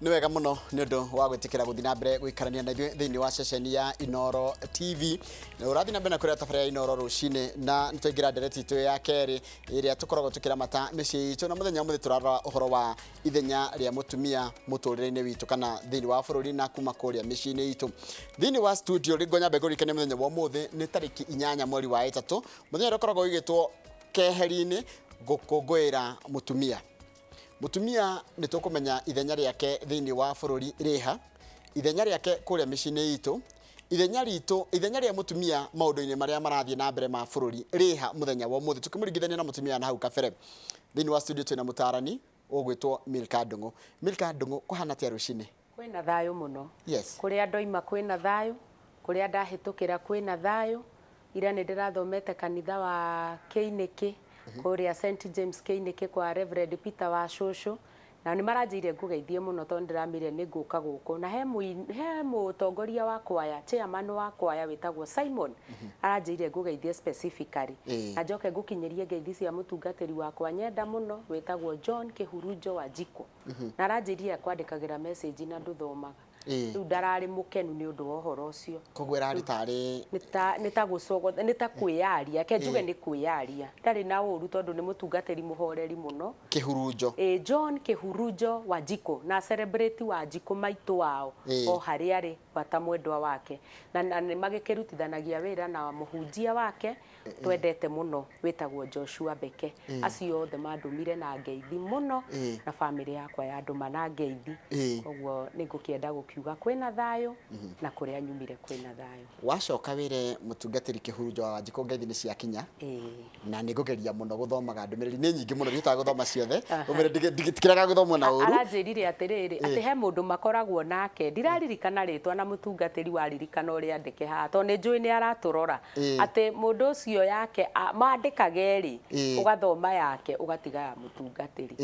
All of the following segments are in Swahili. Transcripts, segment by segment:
Nĩ wega mũno nĩ ũndũ wa gwĩtĩkĩra gũthiĩ na mbere gũikarania na ithuĩ thĩinĩ wa ceceni ya Inooro TV. Na ũrathiĩ na mbere na kũrĩa tabarĩra ya Inooro rũcinĩ na nĩ twaingĩra ndereti itũ ya kerĩ ĩrĩa tũkoragwo tũkĩramata mĩciĩ itũ, na mũthenya ũmũthĩ tũrarora ũhoro wa ithenya rĩa mũtumia mũtũrĩre-inĩ witũ kana thĩinĩ wa bũrũri na kuma kũrĩa mĩciĩ-inĩ itũ. Thĩinĩ wa studio rĩngĩ nyambe kũririkania mũthenya wa ũmũthĩ nĩ tarĩki 8 mweri wa ĩtatũ, mũthenya ũrĩa ũkoragwo wĩgĩtwo keheri-inĩ gũkũngũĩra mũtumia. Mutumia nĩ tũkũmenya ithenya rĩake thĩinĩ wa bũrũri rĩha, ithenya rĩake kũrĩa mĩciĩ-inĩ itũ, ithenya rĩa mutumia maũndũ-inĩ marĩa marathiĩ na mbere ma bũrũri rĩha mũthenya wa ũmũthĩ, tukĩmũringithania na mutumia na hau kabere. Thĩinĩ wa studio twĩna mũtarani ũgwĩtwo Milka Ndung'u. Milka Ndung'u, kũhana atĩa rũcinĩ? Kwĩna thayũ mũno. Yes. Kũrĩa ndoima kwĩna thayũ, kũrĩa ndahĩtũkĩra kwĩna thayũ. Ira nĩ ndĩrathomete kanitha wa Kĩinĩkĩ, kũrĩa St James Kĩinĩkĩ kwa Reverend Peter wa Cũcũ, na nĩ maranjĩire ngũgeithie mũno tondũ ndĩramĩrire nĩ ngũka gũkũ, na he mũtongoria wa kwaya, chairman wa kwaya wĩtagwo Simon, aranjĩire ngũgeithie specifically, na njoke ngũkinyĩrie ngeithi cia mũtungatĩri wakwa nyenda mũno wĩtagwo John Kĩhurunjo wa Jiko, na aranjĩire kwandĩkagĩra message na ndũthomaga. Rĩu ndararĩ mũkenu nĩ ũndũ wa ũhoro ũcio. Koguo ĩrarĩ tarĩ nĩ ta gũcogotha, nĩ ta kwĩyaria, ke njuge nĩ kwĩyaria. Ndarĩ na ũru tondũ nĩ mũtungatĩri mũhoreri mũno. Kĩhurunjo. John Kĩhurunjo wa Jiko, na celebrate wa Jiko maitũ wao o harĩa arĩ bata mwendwa wake, na nĩ magĩkĩrutithanagia wĩra na mũhunjia wake twendete mũno wĩtagwo Joshua Beke. Acio othe mandũmire na ngeithi mũno, na bamĩrĩ yakwa yandũma na ngeithi. Koguo nĩ ngũkĩenda gũkiuga kwĩna thayũ na kũrĩa nyumire kwĩna thayũ. Wacoka wĩre mũtungatĩri Kĩhurunjo wa Jiko ngeithi nĩ ciakinya, na nĩ ngũgeria mũno gũthomaga ndũmĩrĩri nĩ nyingĩ mũno nditaga gũthoma ciothe, ndigĩtikĩraga gũthomwo na ũru. Aranjĩrire atĩrĩrĩ atĩ he mũndũ makoragwo nake, ndiraririkana rĩtwa na mũtungatĩri waririkana ũrĩa andĩke haha tondũ nĩ njũĩ nĩ aratũrora, atĩ mũndũ ũcio yake mandĩkage rĩ ũgathoma yake ũgatiga ya mũtungatĩri.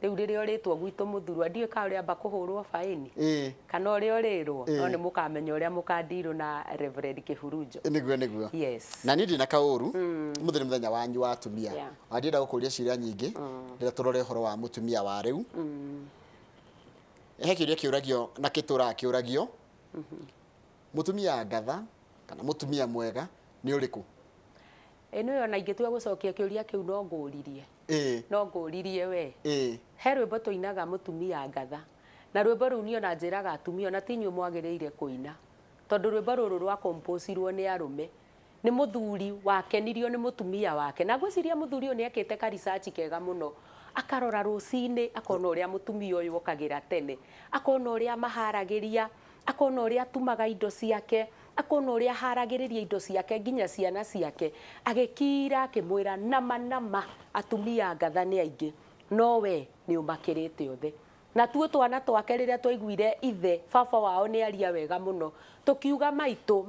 Rĩu rĩrĩa ũrĩtwo gwitũ mũthurwa ndiũĩ ka ũrĩa amba kũhũrwo faini kana ũrĩa ũrĩrwo, no nĩ mũkamenya ũrĩa mũkandirwo na Reverend Kĩhurunjo. Nĩguo. Yes. Na niĩ ndĩ na kaũru mũthenya mũthenya wanyu wa atumia, wandienda gũkũria ciũria nyingĩ rĩrĩa tũrore ũhoro wa mũtumia wa rĩu. He kĩũria kĩũragio na gĩtũraga kĩũragio, mũtumia ngatha kana mũtumia mwega nĩ ũrĩkũ? Ĩno ona ingĩtua gũcokia kĩũria kĩu no ngũririe we. He rwĩmbo tũinaga mũtumia ngatha, na rwĩmbo rũu niĩ ona njĩraga atumia ona ti inyuĩ mwagĩrĩire kũina, tondũ rwĩmbo rũrũ rwa compose-irwo nĩ arũme, nĩ mũthuri wakenirio nĩ mũtumia wake, na ngwĩciria mũthuri ũyũ nĩ ekĩte ka research kega mũno, akarora rũcinĩ akona ũrĩa mũtumia ũyũ okagĩra tene, akona ũrĩa maharagĩria, akona ũrĩa atumaga indo ciake, akona ũrĩa haragĩrĩria indo ciake nginya ciana ciake, agĩkira akĩmwĩra nama atumia ngatha nĩ aingĩ, no we nĩ ũmakĩrĩte othe. Na tuo twana twake rĩrĩa twaiguire ithe baba wao nĩ aria wega mũno, tũkiuga maitũ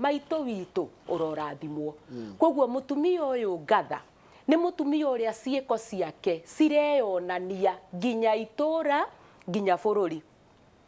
witũ ũrorathimwo. Koguo mũtumia ũyũ ngatha nĩ mũtumia ũrĩa ciĩko ciake cireyonania nginya itũra nginya bũrũri.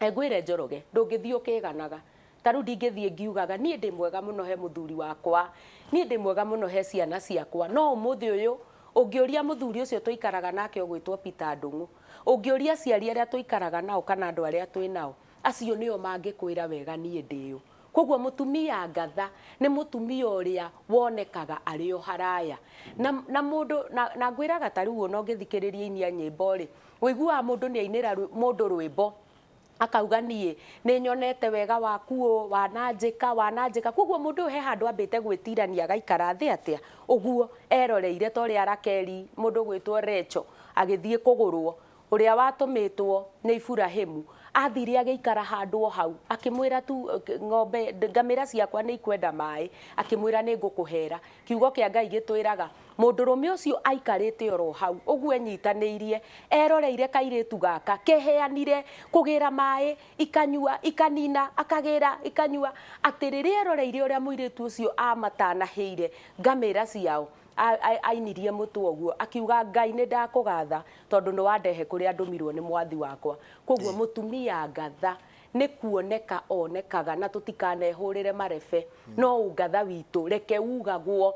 Ngwĩre Njoroge ndũngĩthiĩ ũkĩganaga, ta rĩu ndingĩthiĩ ngiugaga niĩ ndĩ mwega mũno he mũthuri wakwa, niĩ ndĩ mwega mũno he ciana ciakwa, no ũmũthĩ ũyũ ũngĩũria mũthuri ũcio tũikaraga nake ũgwĩtwo Peter Ndung'u, ũngĩũria aciari arĩa tũikaraga nao kana andũ arĩa twĩ nao, acio nĩo mangĩkwĩra wega niĩ ndĩyo. Koguo mũtumia ngatha nĩ mũtumia ũrĩa wonekaga arĩ o haraya, na mũndũ na ngwĩraga ta rĩu ona ũngĩthikĩrĩria inia nyĩmbo rĩ, ũiguaga mũndũ nĩ ainĩra mũndũ rwĩmbo akauga niĩ nĩ nyonete wega waku wananjĩka. Koguo mũndũ he handũ ambĩte gwĩtirania agaikara thĩ atĩa ũguo eroreire ta ũrĩa Rakeri mũndũ gwĩtwo Recho agĩthiĩ kũgũrwo, ũrĩa watũmĩtwo nĩ Iburahĩmu athire agĩikara handũ o hau akĩmwĩra tu ng'ombe ngamĩra ciakwa nĩ ikwenda maĩ, akĩmwĩra nĩ ngũkũhera. Kiugo kĩa Ngai gĩtwĩraga mũndũrũme ũcio aikarĩte oro hau ũguo enyitanĩirie eroreire kairĩtu gaka keheanire kũgĩra maĩ ikanyua ikanina akagĩra ikanyua, atĩ rĩrĩa eroreire ũrĩa mũirĩtu ũcio amatanahĩire ngamĩra ciao ainirie mũtwe ũguo akiuga Ngai nĩ ndakũgatha tondũ nĩ wandehe kũrĩa ndũmirwo nĩ mwathi wakwa. Koguo mũtumia ngatha nĩ kuoneka onekaga na tũtikanehũrĩre marebe no ũngatha witũ reke ugagwo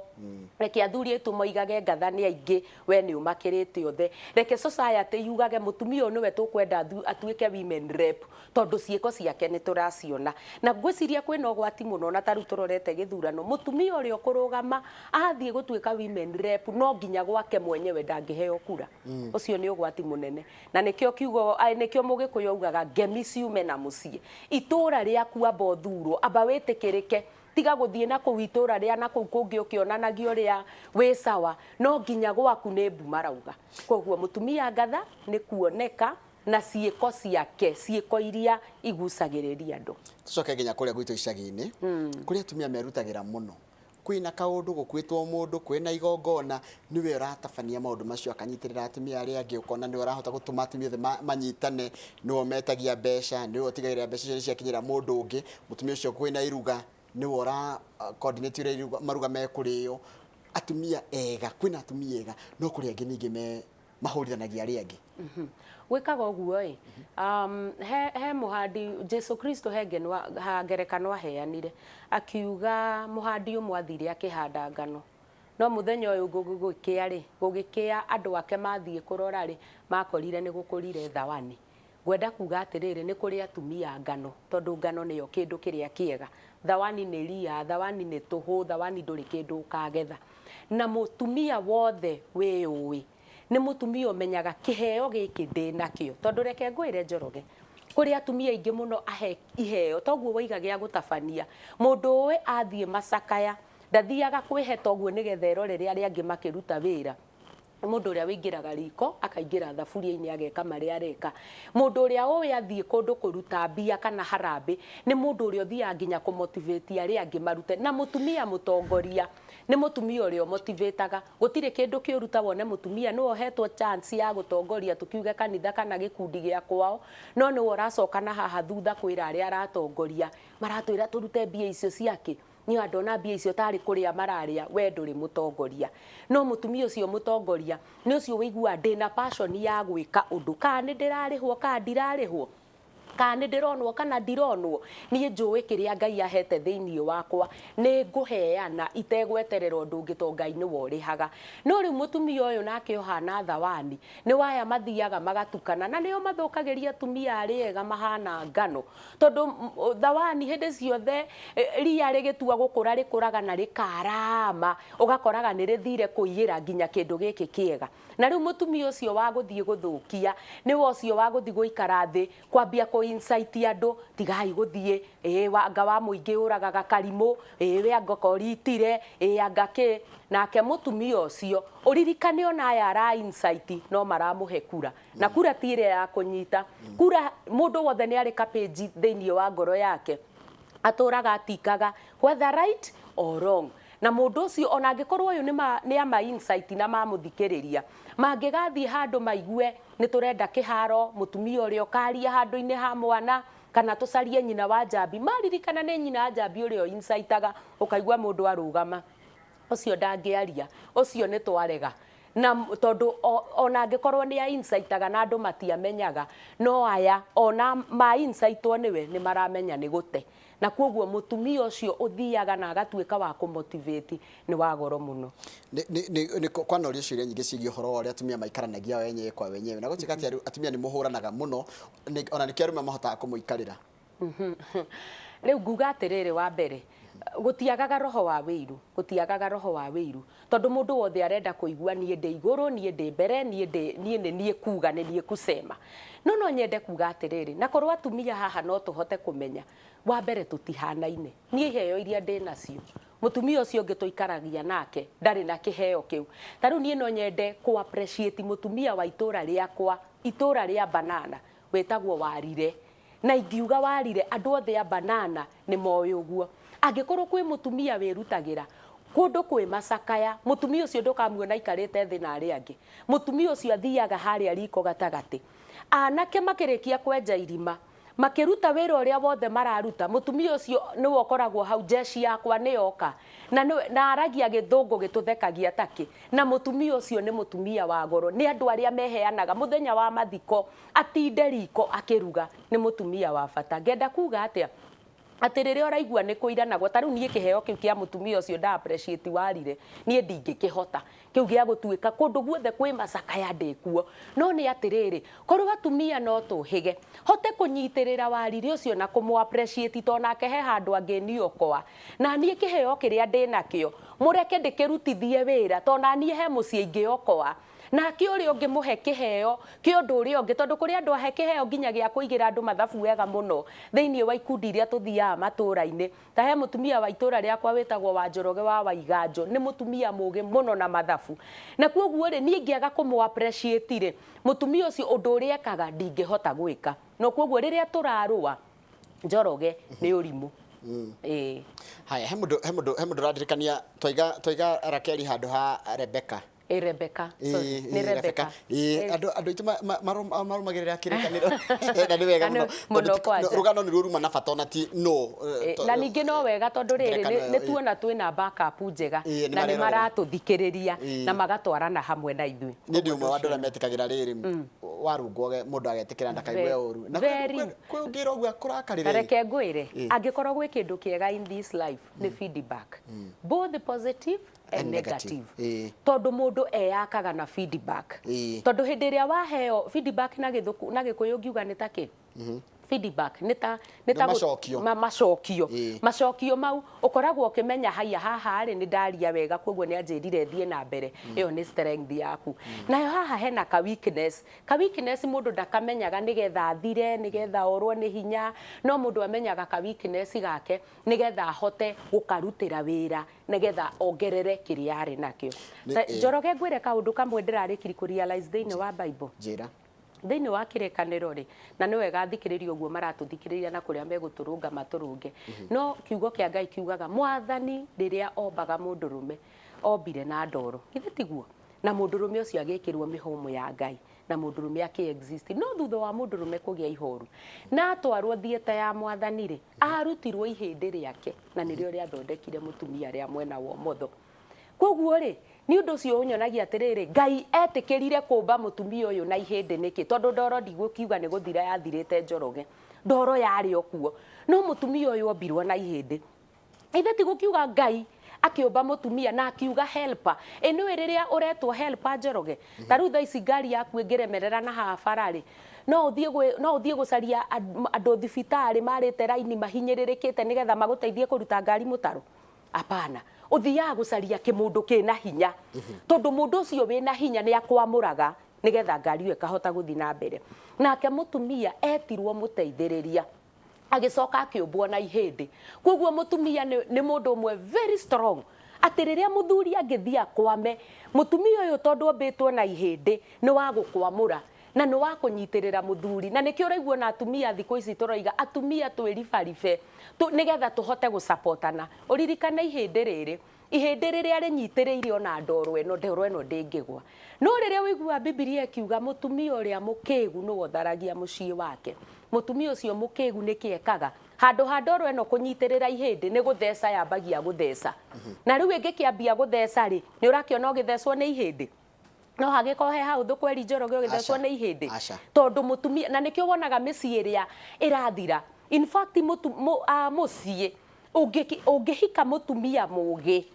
reke athuri aitũ moigage ngatha nĩ aingĩ we nĩ ũmakĩrĩte othe reke society yugage mũtumia ũyũ nĩwe tũkwenda atuĩke women rep tondũ ciĩko ciake nĩ tũraciona na ngwĩciria kwĩna ũgwati mũno na tarĩu tũrorete gĩthurano mũtumia ũrĩa ũkũrũgama athiĩ gũtuĩka women rep no nginya gwake mwenyewe ndangĩheo kura ũcio nĩ ũgwati mũnene na nĩkĩo kiugo nĩkĩo mũgĩkũyũ augaga ngemi ciume na mũciĩ itũra rĩaku amba ũthurwo amba wĩtĩkĩrĩke tiga gũthiĩ na kũu itũra rĩa na kũu kũngĩ ũkĩonanagia ũrĩa wĩ sawa no nginya gwaku nĩ mbu marauga koguo mũtumia ngatha nĩ kuoneka na ciĩko ciake ciĩko iria igucagĩrĩria andũ tucoke nginya kũrĩa gwitũ icagi-inĩ kũrĩa atumia merutagĩra mũno kwĩna kaũndũ gũkwĩtwo mũndũ kwĩna igongona niwe ũratabania maũndũ macio akanyitĩrĩra atumia arĩa angĩ ũkona niwe ũrahota gũtũma atumia othe manyitane niwe metagia mbeca niwe ũtigagĩrĩra mbeca icio ciakinyĩra mũndũ ũngĩ mũtumia ũcio kwĩna iruga niwe ũra coordinate ũrĩa maruga mekũrĩo atumia ega kwĩna atumia ega no kũrĩ angĩ ningĩ mahũrithanagia arĩa angĩ gwĩkaga ũguo he mũhandi Jesu Kristo he ngerekano aheanire akiuga mũhandi ũmwe athire akĩhanda ngano no mũthenya ũyũ gũgĩkĩa andũ ake mathiĩ kũrora makorire nĩ gũkũrire thawani ngwenda kuga atĩrĩrĩ nĩ kũrĩ atumia ngano tondũ ngano nĩyo kĩndũ kĩrĩa kĩega thawani nĩ ria thawani nĩ tũhũ thawani ndũrĩ kĩndũ ũkagetha na mũtumia wothe wĩũĩ nĩ mũtumia ũmenyaga kĩheo gĩkĩ ndĩ nakĩo tondũ reke ngwĩre Njoroge kũrĩ atumia aingĩ mũno ahe iheo toguo waiga gĩa gũtabania mũndũ ũĩ athiĩ macakaya ndathiaga kwĩhe toguo nĩgetha erorere arĩa angĩ makĩruta wĩra mũndũ ũrĩa wĩingĩraga riko akaingĩra thaburia-inĩ ageka marĩa areka mũndũ ũrĩa ũĩ athiĩ kũndũ kũruta mbia kana harambĩ nĩ mũndũ ũrĩa ũthiaga nginya kũmotivate arĩa angĩ marute na mũtumia mũtongoria nĩ mũtumia ũrĩa ũmotivateaga gũtirĩ kĩndũ kĩũruta wone mũtumia nĩwe ũhetwo chance ya gũtongoria tukiuge kanitha kana gĩkundi gĩa kwao no nĩwe ũracoka na haha thutha kwĩra arĩa aratongoria maratwĩra tũrute mbia icio ciake nĩ andona mbia icio tarĩ kũrĩa mararĩa we ndũrĩ mũtongoria no mũtumia ũcio mũtongoria nĩ ũcio wĩigua ndĩna passion ya gwĩka ũndũ kana nĩ ndĩrarĩhwo kana ndirarĩhwo kana nĩ ndĩronwo kana ndironwo niĩ njũĩ kĩrĩa Ngai ahete thĩinĩ wakwa nĩ ngũheana itegweterera ũndũ ũngĩ to Ngai nĩwe ũrĩhaga no rĩu mũtumia ũyũ nake ũhana thawani nĩ waya mathiaga magatukana na nĩo mathũkagĩria atumia arĩa ega mahana ngano tondũ thawani hĩndĩ ciothe ria rĩgĩtua gũkũra rĩkũraga na rĩkarama ũgakoraga nĩ rĩthire kũiyĩra nginya kĩndũ gĩkĩ kĩega na rĩu mũtumia ũcio wa gũthiĩ gũthũkia nĩwe ũcio wa gũthiĩ gũikara thĩ kwambia insight andũ tigai gũthiĩ anga wa mũingĩ ũragaga karimũ we anga koritire anga kĩ nake mũtumia ũcio ũririkane ona aya ara insight no maramũhe kura na kura tire ya kũnyita kura mũndũ wothe nĩ arĩ kapage thĩinĩ wa ngoro yake atũraga atikaga whether right or wrong na mũndũ ũcio ona angĩkorwo ũyũ nĩ ama insight na mamũthikĩrĩria mangĩgathiĩ handũ maigue nĩ tũrenda kĩharo mũtumia ũrĩa ũkaria handũ-inĩ ha mwana kana tũcarie nyina wa Njambi maririkana nĩ nyina wa Njambi ũrĩa insightaga ũkaigua mũndũ arũgama ũcio ndangĩaria ũcio nĩ twarega na tondũ ona angĩkorwo nĩ insightaga na andũ matiamenyaga no aya ona ma insightwo nĩwe nĩ maramenya nĩ gũte na kwoguo mũtumia ũcio ũthiaga na agatuĩka wa kũmotivate nĩ wa goro mũno nĩ kwana ũrĩa ciũria nyingĩ ciĩgiĩ ũhoro wa ũrĩa atumia maikaranagia wenyewe kwa wenyewe na gũtuĩka atĩ atumia nĩ mũhũranaga mũno ona nĩkĩo arũme mahotaga kũmũikarĩra rĩu nguga atĩrĩrĩ wa mbere gũtiagaga roho wa wĩiru tondũ mũndũ wothe arenda kũigua niĩ ndĩ igũrũ niĩ ndĩ mbere niĩ kuga nĩ niĩ kusema no nyende kuga atĩrĩrĩ na korwo atumia haha no tũhote kũmenya wa mbere tũtihanaine niĩ iheo iria ndĩ nacio mũtumia ũcio ũngĩ tũikaragia nake ndarĩ na kĩheo kĩu ta rĩu niĩ no nyende kũ appreciate mũtumia wa itũra rĩakwa itũra rĩa Banana wĩtagwo Warire na ingiuga Warire andũ othe a Banana nĩ moĩ ũguo angĩkorwo kwĩ mũtumia wĩrutagĩra kũndũ kwĩ macakaya mũtumia ũcio ndũkamuona aikarĩte thĩ na arĩa angĩ mũtumia ũcio athiaga harĩa riko gatagatĩ anake makĩrĩkia kwenja irima makiruta wira uria wothe mararuta mutumia ucio ni wokoragwo hau jeshi yakwa ni yoka na aragia githungu gituthekagia taki na mutumia ucio ni mutumia wa goro ni andu aria meheanaga muthenya wa mathiko atinde riko akiruga ni mutumia wa bata ngenda kuga atia ati riria uraigua ni kuiranagwo ta riu nie kiheo kiu kia mutumia ucio nda appreciate warire nie ndingikihota kiu gia gutuika kundu guothe kwi macakaya ndikuo no ni atiriri korwo atumia no tuhige hote kunyitirira warire ucio na kumu appreciate to nake he handu angeni okoa na nie kiheo kiria ndinakio mureke ndikirutithie wira to na nie he mucie ingi okoa na kiuri ungi muhe kiheo kiondu uri ungi tondu kuri andu ahe kiheo nginya gia kuigira andu mathabu wega muno thiini wa ikundi iria tuthia matura-ini ta he mutumia wa itura riakwa witagwo wa Njoroge wa Waiganjo ni mutumia mugi muno na mathabu na koguo ri nie ngiaga kumu appreciate ri mutumia ucio undu uri ekaga ndingihota gwika no koguo riria turarua Njoroge ni urimu haya he mundu radirikania toiga Rakeli handu ha Rebecca Rebecca ni Rebecca andu itu marumagirira kirikaniro na ni wega muno rugano ni ruruma na fatona ti no na ningi no wega tondu riri ni tuona twina backup njega na ni maratuthikiriria na magatwarana hamwe na ithui ni ndi umwe wa andu aria metikagira riri warungwoge mundu agetikira ndakaigwe uru na kwingira uguo kurakarire reke ngwire angikorwo gwi kindu kiega in this life ni feedback both the positive and negative tondu mundu eyakaga na feedback tondu hindi ria waheo feedback na githuku na gikuyu ngiuga ni taki feedback nita macokio mau ukoragwo ukimenya haya haha ri ni ndaria wega koguo ni anjirire thie na mbere iyo ni strength yaku nayo haha hena ka weakness mundu ndakamenyaga nigetha athire nigetha orwo ni hinya no mundu amenyaga ka weakness gake nigetha ahote gukarutira wira nigetha ongerere kiria ari nakio Njoroge ngwire kaundu kamwe ndirarikiri ku realize thiini wa Bible njira thiini wa kirekaniro ri na ni wega thikiriria uguo maratuthikiriria na kuria meguturunga maturunge no kiugo kia Ngai kiugaga mwathani riria ombaga mundurume ombire na ndoro ithe tiguo na mundurume ucio agikirwo mihumu ya Ngai na mundurume aki-exist no thutha wa mundurume kugia ihoru na atwarwo thieta ya mwathani ri arutirwo ihindi riake na nirio riathondekire mutumia ria mwena wa motho koguo ri ni undu ucio unyonagia atiriri Ngai etikirire kumba mutumia uyu na ihindi niki tondu ndoro ndigũkiuga ni guthira yathirite Njoroge ndoro yari okuo no mutumia uyu ombirwo na ihindi ithe ti gukiuga Ngai akiumba mutumia na akiuga helper eno riria uretwo helper Njoroge ta riu thaici ngari yaku ingiremerera na haha barari no uthie gucaria andu thibitari marite raini mahinyiririkite nigetha maguteithie kuruta ngari mutaro apana uthiaga gucaria kimundu kina hinya tondu mundu ucio wina hinya ni akwamuraga nigetha ngari iyo ikahota guthi na mbere nake mutumia etirwo muteithiriria agicoka akiumbwo na ihindi koguo mutumia ni mundu umwe very strong atiriria muthuri angithia kwame mutumia uyu tondu ombitwo na ihindi ni wa gukwamura na ni wa kunyitirira muthuri na nikio raigwo na atumia thiko ici turoiga atumia twiribaribe nigetha tuhote gusupportana uririkana ihindi riria rinyitiriire ona ndoro eno ndingigwa no riria wigua Biblia ikiuga mutumia uria mukigu no wotharagia mucii wake mutumia ucio mukigu nikiekaga handu ha ndoro eno kunyitirira ihindi ni gutheca yambagia gutheca na riu ingikiambia gutheca ri ni urakiona ugithecwo ni ihindi no hagiko he hauthu kweri Njoroge ugithecwo ni ihindi tondu mutumia na nikio wonaga micii iria irathira in fact mucii ungihika mutumia mugi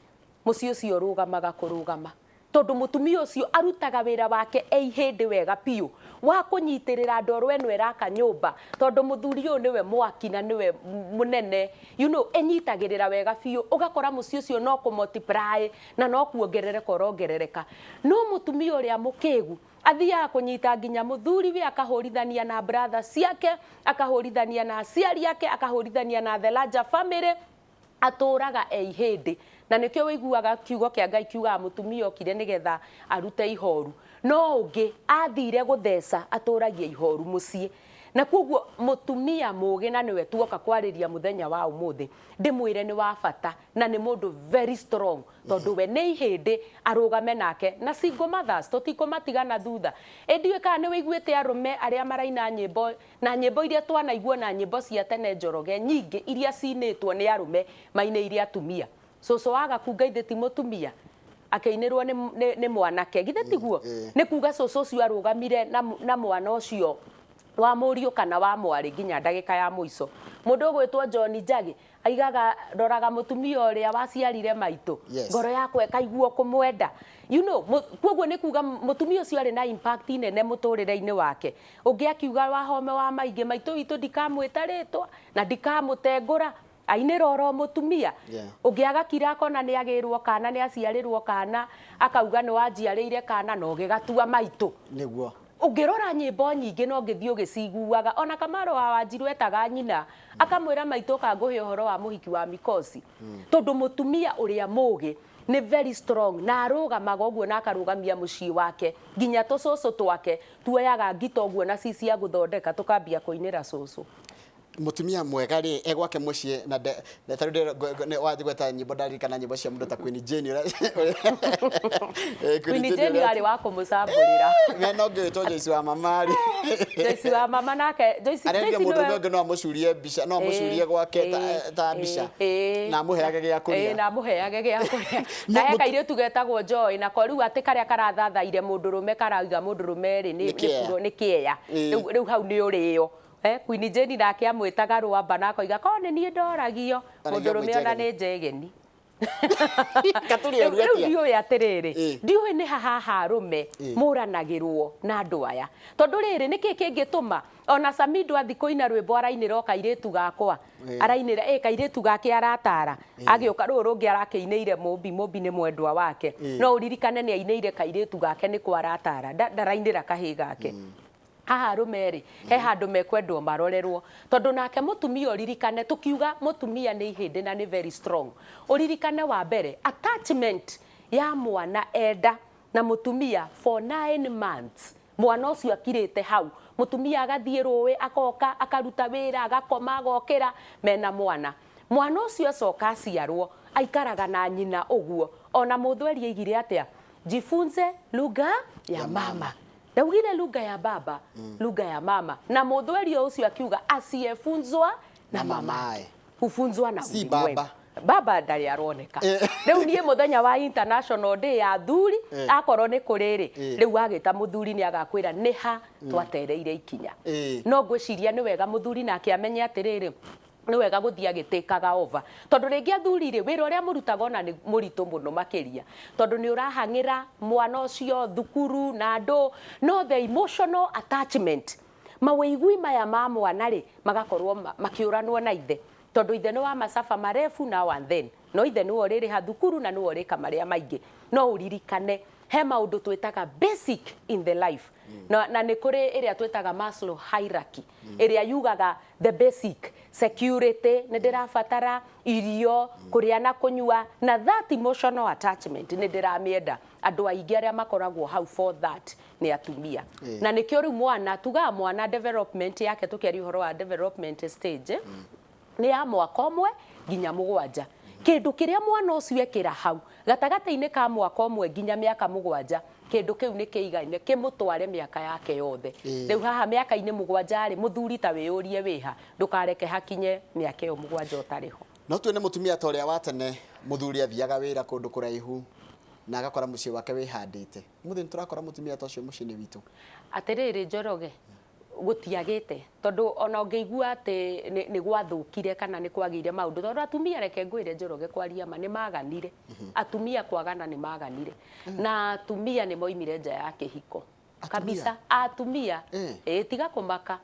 mucii ucio rugamaga kurugama tondu mutumia ucio arutaga wira wake ihindi wega piu wa kunyitirira ndoro eno iraka nyumba tondu muthuri uyu niwe mwaki na niwe munene enyitagirira wega piu ugakora mucii ucio no ku multiply na no kuongerereka urongerereka no mutumia uria mukigu athiaga kunyita nginya muthuri we akahurithania na brother ciake akahurithania na aciari ake akahurithania na the larger family aturaga ihindi na nikio wiguaga kiugo kia Ngai kiuga mutumia okire nigetha arute ihoru no ungi athire gutheca aturagia ihoru mucii na koguo mutumia muge na niwe tuoka kwariria muthenya wa umuthi ndimwire ni wa bata na ni mundu very strong tondu we ni ihindi arugame nake na single mothers tutikumatigana thutha ndiwe kana ni wiguite arume aria maraina nyimbo na nyimbo iria twanaigua na nyimbo cia tene Njoroge nyingi iria cinitwo ni arume maine iria atumia cucu waga kungaithe ti mutumia akeinirwo ni mwanake githe tiguo ni kuga cucu cio arugamire na mwana ucio wa murio kana wa mwari nginya ndagika ya muico mundu gwitwo John Njagi aigaga roraga mutumia uria waciarire maitu ngoro yakwe kaiguo kumwenda you know koguo ni kuga mutumia ucio ari na impact nene muturire-ini wake ungi akiuga wa home wa maingi maitu witu ndikamwita ritwa na ndikamutengura ainira oro mutumia ungi agakira akona ni agirwo kana ni aciarirwo kana akauga ni wanjiarire kana no gigatua maitu niguo ungirora nyimbo nyingi no ngithio giciguaga ona Kamaro wa Wanjiru etaga nyina akamwira maitu kanguhe uhoro wa muhiki wa mikosi tondu mutumia uria mugi ni very strong na arugamaga uguo na akarugamia mucii wake nginya tucucu twake tuoyaga ngito uguo na cici ya guthondeka tukambia kuinira cucu mutumia mwega ri egwake mucii na tarude wathi gweta nyimbo ndarikana nyimbo cia mundu ta Queen Jane Queen Jane ari wa kumucambulira me no ngitwo Joyce wa mama ri Joyce wa mama nake Joyce mundu no mucurie mbica no mucurie gwake ta mbica na muheage gia kuria na muheage gia kuria na he kaire tugetagwo Joy na ko riu ati karia karathathaire mundurume karauga mundurume ri ni kuro ni kieya riu hau ni urio Queen Jane nake amwitaga Rwamba na koiga ko ni nie ndoragio mundurume ona ni njegeni katuria ruetia ndiwe atiriri ndiwe ni haha rume muranagirwo na andu aya tondu riri niki kingituma ona Samido athikoina rwimbo arainira kairitu gakwa arainira kairitu gake aratara agioka ruru ngi arakiineire mumbi ni mwendwa wake no uririkane ni aineire kairitu gake ni kwa aratara ndarainira kahi gake haha rumeri he handu mekwendwo marorerwo tondu nake mutumia uririkane tukiuga mutumia ni ihindi na ni very strong uririkane wa mbere attachment ya mwana enda na mutumia for 9 months mwana ucio akirite hau mutumia agathie ruwi akoka akaruta wira agakoma agokira mena mwana ucio acoka aciarwo aikaraga na nyina uguo ona muthweri igire atia jifunze lugha ya mama ndaugire lugha ya baba lugha ya mama na muthweri ucio akiuga asiefunzwa na mamae kufunzwa na si baba ndari aroneka riu nie muthenya wa International Day ya thuri akorwo ni kuriri riu agita muthuri ni agakwira ni ha twatereire ikinya no ngwiciria ni wega muthuri na akiamenya atiriri ni wega guthii agitikaga over tondu ringi athuri ri wira uria murutaga ona ni muritu muno makiria tondu ni urahangira mwana ucio thukuru na andu no the emotional attachment maweigui maya ma mwana ri magakorwo makiuranwo na ithe tondu ithe ni wa masafa marefu na one then no ithe ni oriri hathukuru na ni orika maria maingi no uririkane he maundu twitaga basic in the life na ni kuri iria twitaga Maslow hierarchy iria yugaga the basic security ni ndirabatara irio kuria na kunyua na that emotional attachment ni ndiramienda andu aingi aria makoragwo how for that ni atumia na nikio riu mwana tuga mwana development yake tukiari uhoro wa development stage ni ya mwaka umwe nginya mugwanja kindu kiria mwana ucio ekira hau gatagata-ini ka mwaka umwe nginya miaka mugwanja kindu kiu ni kiigaine kimutware miaka yake yothe riu haha miaka-ini mugwanja ri muthuri ta wiyurie wiha ndukareke hakinye miaka iyo mugwanja utariho no tuone mutumia ta uria wa tene muthuri athiaga wira kundu kuraihu na agakora mucii wake wihandite muthi turakora mutumia ta ucio mucii-ini witu atiriri Njoroge gutiagite tondu ona ungeigua ati ni gwathukire kana ni kwagire maundu tondu atumia reke ngwire Njoroge kwaria ma ni maganire atumia kwagana ni maganire na atumia ni moimire nja ya kihiko kabisa atumia tiga kumaka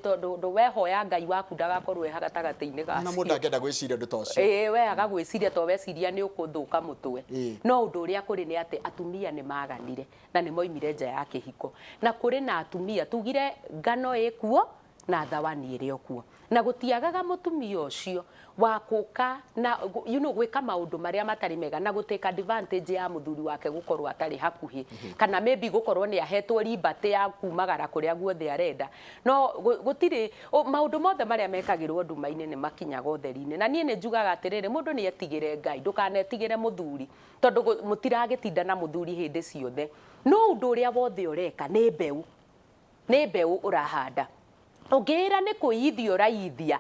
tondu wehoya Ngai waku ndagakorwo hagatagati-ini gacio na mundu angenda gwiciria ndu tocio we agagwiciria to weciria ni ukuthuka mutwe no undu uria kuri ni ati atumia ni maganire na ni moimire nja ya kihiko na kuri na atumia tugire ngano ikuo na thawani ĩrĩ okuo na gũtiagaga mũtumia ũcio wa kũka na gwĩka maũndũ marĩa matarĩ mega na gũtake advantage ya mũthuri wake gũkorwo atarĩ hakuhĩ kana maybe gũkorwo nĩ ahetwo liberty ya kumagara kũrĩa guothe arenda no gũtirĩ maũndũ mothe marĩa mekagĩrwo nduma-inĩ nĩ makinyaga ũtheri-inĩ na niĩ nĩ njugaga atĩrĩrĩ mũndũ nĩ etigĩre Ngai ndũkanetigĩre mũthuri tondũ mũtiragĩtinda na mũthuri hĩndĩ ciothe no ũndũ ũrĩa wothe ũreka nĩ mbeũ ũrahanda ũngĩĩra nĩ kwĩithia ũraithia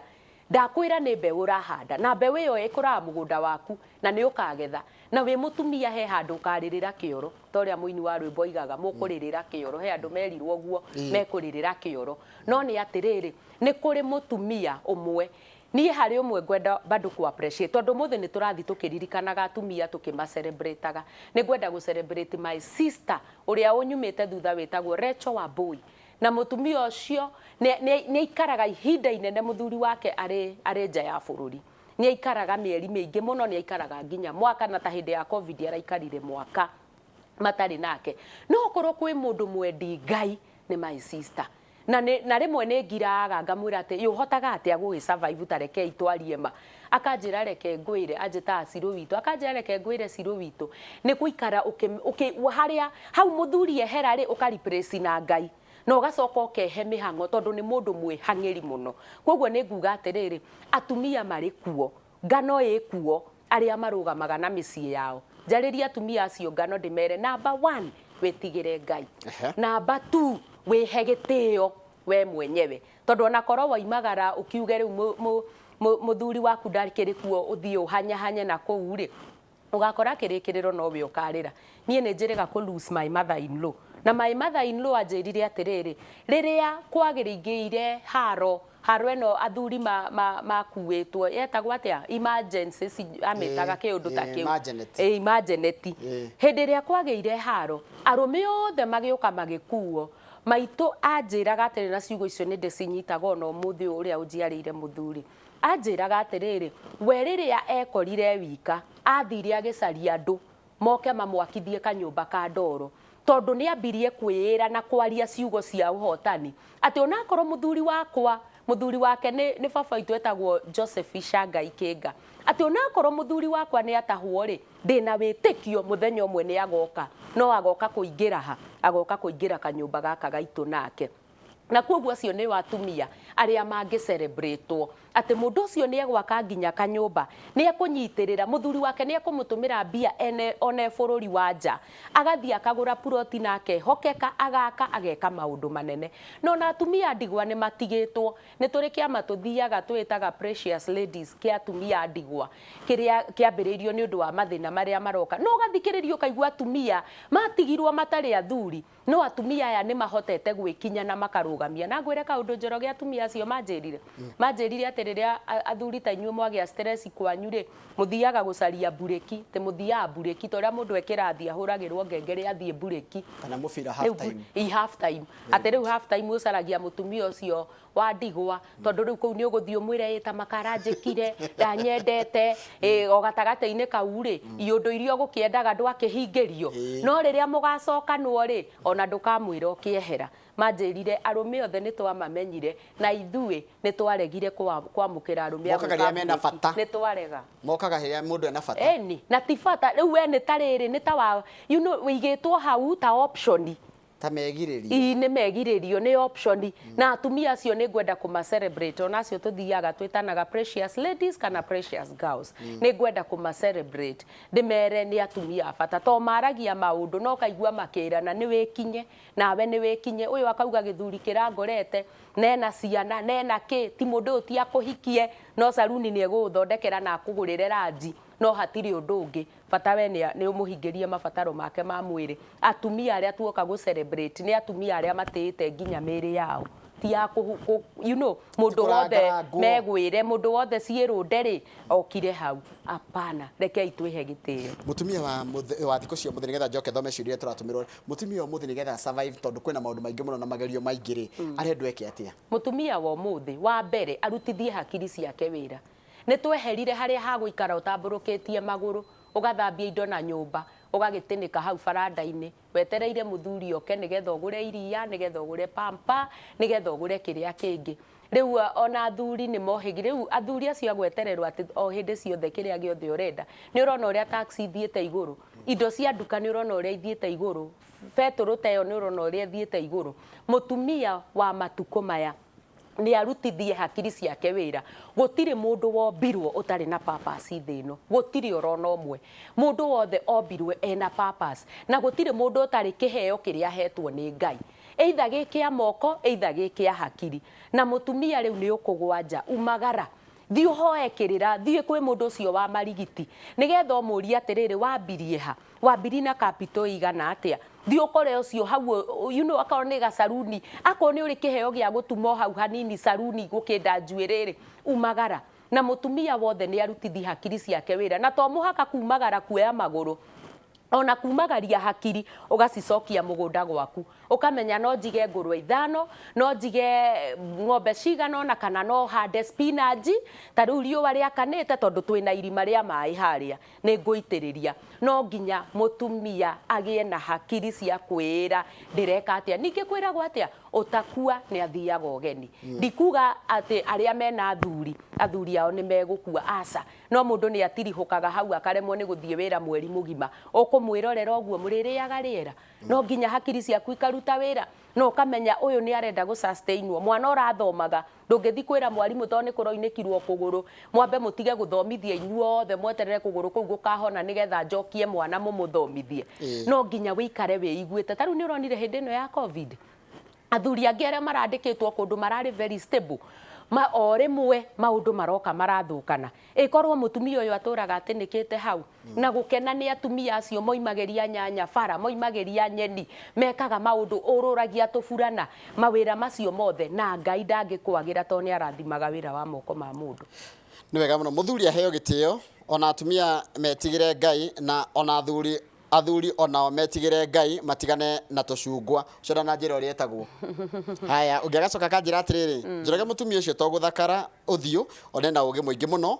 ndakwĩra nĩ mbeũ ũrahanda na mbeũ ĩyo ĩkũraga mũgũnda waku na nĩ ũkagetha na wĩ mũtumia he handũ ũkarĩrĩra kĩoro ta ũrĩa mũini wa rwĩmbo oigaga mũkũrĩrĩra kĩoro he andũ merirwo ũguo mekũrĩrĩra kĩoro no nĩ atĩrĩrĩ nĩ kũrĩ mũtumia ũmwe niĩ harĩ ũmwe ngwenda bado ku appreciate tondũ mũthĩ nĩ tũrathi tũkĩririkanaga atumia tũkĩma-celebrate-aga nĩ ngwenda gũ-celebrate my sister ũrĩa ũnyumĩte thutha wĩtagwo Rachel Wambui na mũtumia ũcio nĩ aikaraga ihinda inene mũthuri wake arĩ nja ya bũrũri nĩ aikaraga mĩeri mĩingĩ mũno nĩ aikaraga nginya mwaka na ta hĩndĩ ya covid araikarire mwaka matarĩ nake no okorwo kwĩ mũndũ mwendi Ngai nĩ my sister na rĩmwe nĩ ngiraga ngamwĩra atĩ ũhotaga atĩa gũgĩ-survive ta reke itwarie ma akanjĩra reke ngwĩre anjĩtaga Cirũ witũ akanjĩra reke ngwĩre Cirũ witũ nĩ gũikara harĩa hau mũthuri ehera rĩ ũka-replace na Ngai na ũgacoka ũkehe mĩhang'o tondũ nĩ mũndũ mwĩhang'ĩri mũno koguo nĩ nguga atĩrĩrĩ atumia marĩ kuo ngano ĩ kuo arĩa marũgamaga na mĩciĩ yao njarĩria atumia acio ngano ndĩmere number 1 wĩtigĩre Ngai number 2 wĩhe gĩtĩo we mwenyewe tondũ ona korwo waimagara ũkiuge rĩu mũthuri waku ndarĩ kuo ũthiĩ ũhanyahanye na kũu rĩ ũgakora kĩrĩkĩrĩro nowe ũkarĩra niĩ nĩ njĩrĩga kũ lose my mother in law na my mother in law anjĩrire atĩrĩrĩ rĩrĩa kwagĩrĩire haro ĩno athuri makuĩtwo yetagwo atĩa emergency amĩtaga kĩũndũ ta kĩu emergency hĩndĩ ĩrĩa kwagĩire haro arũme othe magĩũka magĩkuo maitũ anjĩraga atĩrĩ na ciugo icio nĩ ndĩcinyitaga ona ũmũthĩ ũrĩa ũnjiarĩire mũthuri anjĩraga atĩrĩrĩ we rĩrĩa ekorire wika athire agĩcaria andũ moke mamwakithie kanyũmba ka ndoro tondũ nĩ ambirie kwĩĩra na kwaria ciugo cia ũhotani atĩ onakorwo mũthuri wake nĩ baba witũ etagwo Joseph Ishangai Kĩnga atĩ onakorwo mũthuri wakwa nĩ atahwo rĩ ndĩna wĩtĩkio mũthenya ũmwe nĩ agoka no agoka kũingĩra ha agoka kũingĩra kanyũmba gaka gaitũ nake na koguo acio nĩ atumia arĩa mangĩ-celebrate-wo atĩ mũndũ ũcio nĩ egwaka nginya kanyũmba nĩ ekũnyitĩrĩra mũthuri wake nĩ ekũmũtũmĩra mbia one bũrũri wa nja agathiĩ akagũra puroti na akehokeka ageka maũndũ manene no na atumia ndigwa nĩ matigĩtwo nĩ tũrĩ kĩama tũthiaga twĩtaga Precious Ladies kĩa atumia ndigwa kĩrĩa kĩambĩrĩirio nĩ ũndũ wa mathĩna marĩa maroka no gathikĩrĩrio kaigua atumia matigirwo matarĩ athuri no atumia aya nĩ mahotete gwĩkinya na makarũgamia na ngwĩre kaũndũ Njoroge atumia acio manjĩrire atĩ rĩrĩa athuri ta inyuĩ mwagĩa stress kwanyu rĩ mũthiaga gũcaria bureki te mũthiaga bureki ta ũrĩa mũndũ ekĩrathi ahũragĩrwo ngengere athiĩ bureki kana mũbira half time atĩ rĩu half time ũcaragia mũtumia ũcio wa ndigwa tondũ rĩu kũu nĩ ũgũthiĩ ũmwĩre ta makaranjĩkire ndanyendete o gatagatĩ-inĩ kau rĩ iũndũ iria ũgũkĩendaga ndwakĩhingĩrio no rĩrĩa mũgacokanwo rĩ ona ndũkamwĩra ũkĩehera manjĩrire arũme othe nĩ twamamenyire na ithuĩ nĩ twaregire kwamũkĩra arũme nĩ twarega mokaga hĩrĩa mũndũ ena bata eni na ti bata rĩu we nĩ ta rĩrĩ nĩ ta wa wĩigĩtwo hau ta option ta megirĩrio nĩ megirĩrio nĩ option na atumia acio nĩ ngwenda kũma-celebrate ona acio tũthiaga twĩtanaga Precious Ladies kana Precious Girls nĩ ngwenda kũma-celebrate ndĩmere nĩ atumia a bata to maragia maũndũ no kaigua makĩrana nĩ wĩkinye nawe nĩ wĩkinye ũyũ akauga gĩthuri kĩrangorete nena ciana nena kĩ ti mũndũ ũyũ ti akũhikie no saruni nĩ egũgũthondekera na akũgũrĩre ranji no hatirĩ ũndũ ũngĩ bata we nĩ ũmũhingĩrie mabataro make ma mwĩrĩ atumia arĩa tuoka gũ-celebrate nĩ atumia arĩa matĩĩte nginya mĩĩrĩ yao ti ya mũndũ wothe megwĩre mũndũ wothe ciĩrũnde rĩ okire hau apana rekei twĩhe gĩtĩo mũtumia wa thikũ cia mũthĩ nĩgetha njoke thome ciũria tũratũmĩrwo mũtumia wa mũthĩ nĩgetha survive tondũ kwĩna maũndũ maingĩ mũno na magerio maingĩ rĩ arendwo eke atĩa mũtumia wa mũthĩ wa mbere arutithie hakiri ciake wĩra nĩ tweherire harĩa ha gũikara ũtambũrũkĩtie magũrũ ũgathambia indo na nyũmba ugagitinika hau baranda-ini wetereire muthuri oke nigetha ugure iria nigetha ugure pampa nigetha ugure kiria kingi riu ona athuri ni mohigi riu athuri acio agwetererwo ati o hindi ciothe kiria giothe urenda ni urona uria taxi ithiite iguru indo cia nduka ni urona uria ithiite iguru beturu teyo ni urona uria ithiite iguru mutumia wa matuko maya ni arutithie hakiri ciake wira gutiri mundu wombirwo utari na purpose thino gutiri orona omwe mundu wothe ombirwe ena purpose na gutiri mundu utari kiheo kiria hetwo ni Ngai either gikia moko either gikia hakiri na mutumia riu ni ukugwanja umagara thi uhoe kirira thi kwi mundu ucio wa marigiti nigetha umuria atiriri wambirie ha wambiri na capital igana atia thi ukore ucio hau akorwo ni gasaruni akorwo ni uri kiheo gia gutuma hau hanini saruni gukinda njuiriri umagara na mutumia wothe ni arutithi hakiri ciake wira na to muhaka kumagara kuoya maguru ona kumagaria hakiri ugacicokia mugunda gwaku ukamenya no njige ngurwe 5 no njige ng'ombe cigana ona kana no hande spinach ta riu riũa rĩakanĩte tondu twina irima rĩa maĩ haria nĩ ngũitĩrĩria no nginya mutumia agie na hakiri cia kwĩra ndireka atia ningĩ kwĩragwo atia utakua nĩ athiaga ũgeni ndikuga atĩ arĩa mena athuri ao nĩ megũkua aca no mundu nĩ atirihũkaga hau akaremwo nĩ gũthiĩ wĩra mweri mũgima ũkũmwĩrorera ũguo mũrĩrĩaga rĩera no nginya hakiri ciaku ikaruta wĩra no ukamenya uyu ni arenda gu sustainwo mwana urathomaga ndungithi kwira mwarimu to ni kuroinĩkirwo kuguru mwambe mutige guthomithia inyuothe mweterere kuguru kuu gukahona nigetha njokie mwana mumuthomithie no nginya wikare wĩiguĩte ta riu ni uronire hindi ĩno ya covid athuri angĩ arĩa marandĩkĩtwo kũndũ mararĩ very stable o rĩmwe maũndũ maroka marathũkana ĩkorwo mutumia ũyũ atũraga atĩnĩkĩte hau na gũkena nĩ atumia acio moimagĩria nyanya bara moimagĩria nyeni mekaga maũndũ ũrũragia tũburana mawĩra macio mothe na Ngai ndangĩkwagĩra to nĩ arathimaga wĩra wa moko ma mũndũ nĩ wega mũno muthuri aheo gĩtĩo ona atumia metigĩre Ngai na ona athuri onao metigĩre Ngai matigane na tũcungwa cora na njĩra ũrĩa etagwo haya ũngĩagacoka kanjĩra atĩrĩrĩ Njoroge mutumia ũcio to gũthakara ũthiũ onena ũgĩ mũingĩ mũno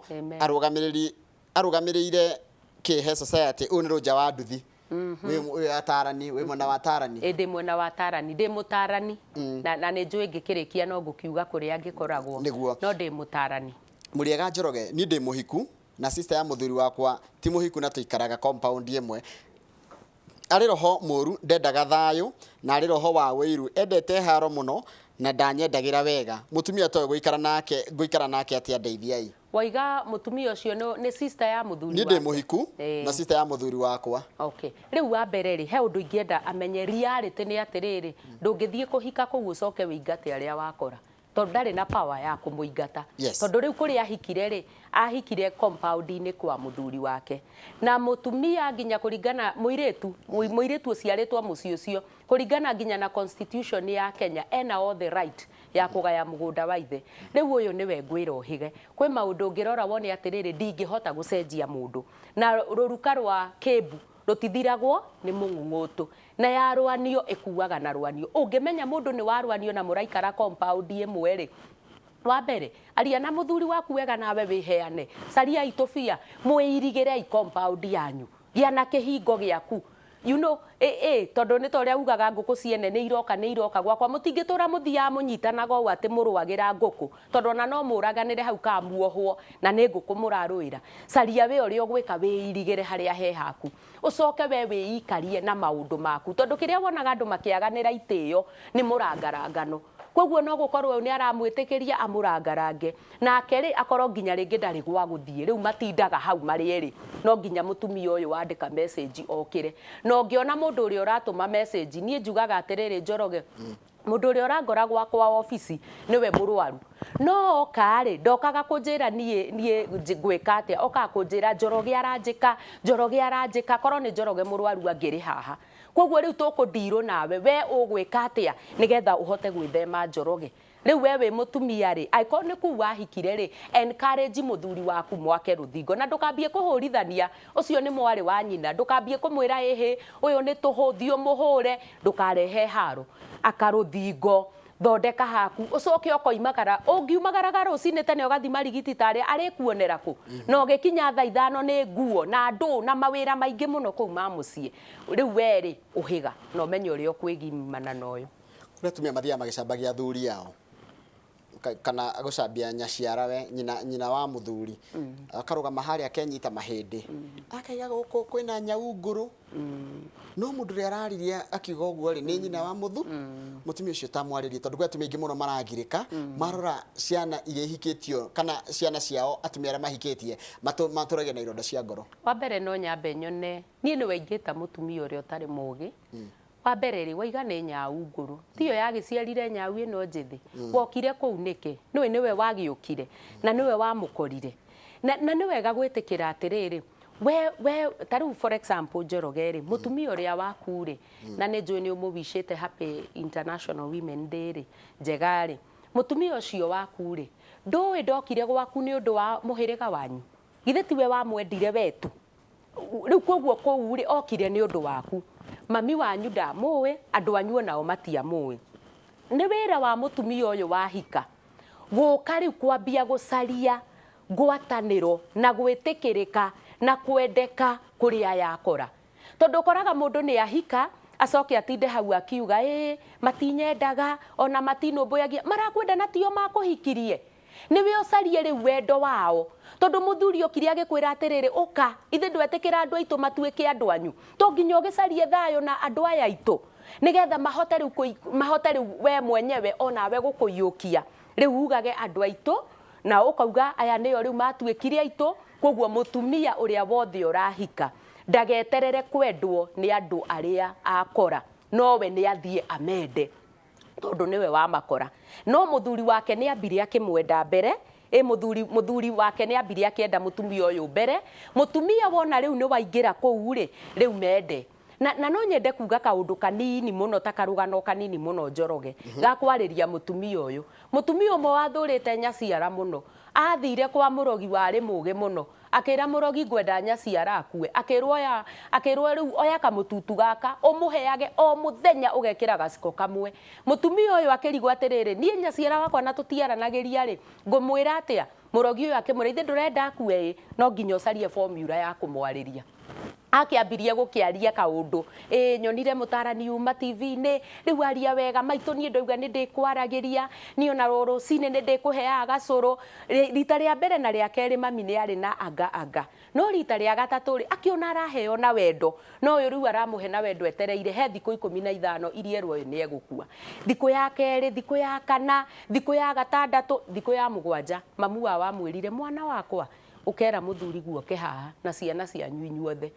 arũgamĩrĩire kĩhe society ũyũ nĩ rũnja wa nduthi wĩ atarani wĩ mwena wa atarani ndĩ mwena wa atarani ndĩ mũtarani na nĩ njũĩ ngĩkĩrĩkia no ngũkiuga kũrĩa ngĩkoragwo no ndĩ mũtarani mũrĩega Njoroge niĩ ndĩ mũhiku na sister ya muthuri wakwa ti mũhiku na tũikaraga compound ĩmwe arĩ roho mũru ndendaga thayũ na arĩ roho wa wĩiru endete haro mũno na ndanyendagĩra wega mutumia toĩ gũikara nake atĩa ndeithiai waiga mutumia ũcio nĩ sister ya muthuri wakwa. Niĩ ndĩ mũhiku na sister ya muthuri wakwa. Okay. Rĩu wa mbere rĩ he ũndũ ingĩenda amenye reality nĩ atĩrĩrĩ ndũngĩthiĩ kũhika kũu ũcoke wĩingate arĩa wakora tondũ ndarĩ na power ya kũmũingata tondũ rĩu kũrĩa ahikire rĩ ahikire compound-inĩ kwa muthuri wake na mutumia nginya kũringana mũirĩtu ũciarĩtwo mũciĩ ũcio kũringana nginya na constitution ya Kenya ena all the right ya kũgaya mũgũnda wa ithe rĩu ũyũ nĩwe ngwĩra ũhige kwĩ maũndũ ũngĩrora wone atĩrĩrĩ ndingĩhota gũcenjia mũndũ na rũruka rwa kĩmbu rutithiragwo nĩ mũng'ung'ũtũ na yarwanio ĩkuaga na rwanio ũngĩmenya mũndũ nĩ warwanio na mũraikara compound ĩmwe rĩ wa mbere aria na muthuri waku wega nawe wiheane caria itũbia mwĩirigĩre compound yanyu gĩa na kĩhingo gĩaku you know tondu nĩ torĩa ugaga ngũkũ ciene nĩ iroka gwakwa mũtingĩtũra mũthia mũnyitanaga ũũ atĩ mũrũagĩra ngũkũ tondu ona no mũraganĩre hau ka muohwo na nĩ ngũkũ mũrarũĩra caria we ũrĩa ũgwĩka wĩirigĩre harĩa he haku ũcoke we wĩikarie na maũndũ maku tondu kĩrĩa wonaga andũ makĩaganĩra itĩo nĩ mũrangarangano koguo no gũkorwo nĩ aramwĩtĩkĩria amũrangarange nake rĩ akorwo nginya rĩngĩ ndarĩ gwa gũthiĩ rĩu matindaga hau marĩ erĩ no nginya mũtumia ũyũ wandĩka message okĩre no ngĩona mũndũ ũrĩa ũratũma message niĩ njugaga atĩrĩrĩ Njoroge mũndũ ũrĩa ũrangora gwakwa ofici nĩwe mũrwaru no oka-rĩ ndokaga kũnjĩra niĩ ngwĩka atĩa okaga kũnjĩra Njoroge aranjĩka korwo nĩ Njoroge mũrwaru angĩrĩ haha koguo rĩu tũkũndirwo nawe we ũgwĩka atĩa nĩgetha ũhote gwĩthema Njoroge rĩu we wĩ mũtumia rĩ angĩkorwo nĩ kuu wahikire rĩ encourage mũthuri waku mwake rũthingo na ndũkambie kũhũrithania ũcio nĩ mwarĩ wa nyina ndũkambie kũmwĩra ĩhĩ ũyũ nĩ tũhũthio mũhũre ndũkarehe haro aka rũthingo thondeka haku ucoke okoimagara ungiumagaraga rucini tene ugathi marigiti tari ari kuonera ku no gikinya thaa 5 ni nguo na ndu na mawira maingi muno kuu ma mucii riu weri uhiga no menye uri okwigimana noyo kuri tumia mathia magicambagia athuri yao kana agucambia nyaciara we nyina wa muthuri akarugama haria akenyita mahindi akaiga guku kwina nyau nguru no mundu ri arariria akiuga uguo ri ni nyina wa muthu mutumi ucio tamwaririe tondu gwa tumia ingi muno maragirika marora ciana iria ihikitio kana ciana ciao atumia aria mahikitie maturage na ironda cia ngoro wa mbere no nyambe nyone nie ni waingita mutumia uria utari mugi wa mbere ri waiga ni nyau nguru tiyo yagiciarire nyau ino njithi wokire kuu niki niwe wagiukire na niwe wamukorire na niwe wega gwitikira atiriri we taru for example Njoroge ri mutumia uria waku ri na ni njui ni umubicite Happy International Women Day ri njega ri mutumia ucio waku ri ndui ndokire gwaku ni undu wa muhiriga wanyu githe tiwe wamwendire wetu riu koguo kuu ri okire ni undu waku mami wanyu ndamuwi andu anyu nao matiamuwi ni wira wa mutumia uyu wahika guka riu kwambia gucaria ngwataniro na gwitikirika na kwendeka kuria yakora tondu koraga mundu ni ahika acoke atinde hau akiuga matinyendaga ona matinumbuyagia marakwenda na tio makuhikirie niwe ucarie riu wendo wao tondu muthuri okiri agikwira atiriri uka ithe ndwetikira andu aitu matuike andu anyu to nginya ugicarie thayo na andu aya aitu nigetha mahote riu we mwenyewe ona we gukuyukia riu ugage andu aitu na ukauga aya niyo riu matuikire aitu koguo mutumia uria wothe urahika ndageterere kwendwo ni andu aria akora nowe ni athie amende tondu niwe wa makora no muthuri wake ni ambire akimwenda mbere muthuri wake ni ambire akienda mutumia uyu mbere mutumia wona riu ni waingira kuu ri riu mende na no nyende kuga kaundu kanini muno takarugano kanini muno Njoroge gakwariria mutumia uyu mutumia umwe wathurite nyaciara muno athire kwa murogi wari muge muno akira murogi ngwenda nyaciara akue akirwo riu oya kamututu gaka umuheage o muthenya ugekira gaciko kamwe mutumia uyu akirigwa atiriri nie nyaciara wakwa na tutiaranagiria ri ngumwira atia murogi uyu akimwira ithe ndurenda akue no nginya ucarie formula ya kumwariria akiambirie gukiaria kaundu nyonire mutarani uma TV-ini riu aria wega maitu nie ndoiga ni ndikwaragiria ni ona rucini ni ndikuheaga gacuru rita ria mbere na ria keri mami ni ari na anga no rita ria gatatu ri akiona araheo na wendo no uyu riu aramuhe na wendo etereire he thiku 15 iria erwo ni egukua thiku ya keri thiku ya kana thiku ya gatandatu thiku ya mugwanja mamu wa mwirire mwana wakwa ukera muthuri guoke haha na ciana cianyu inyuothe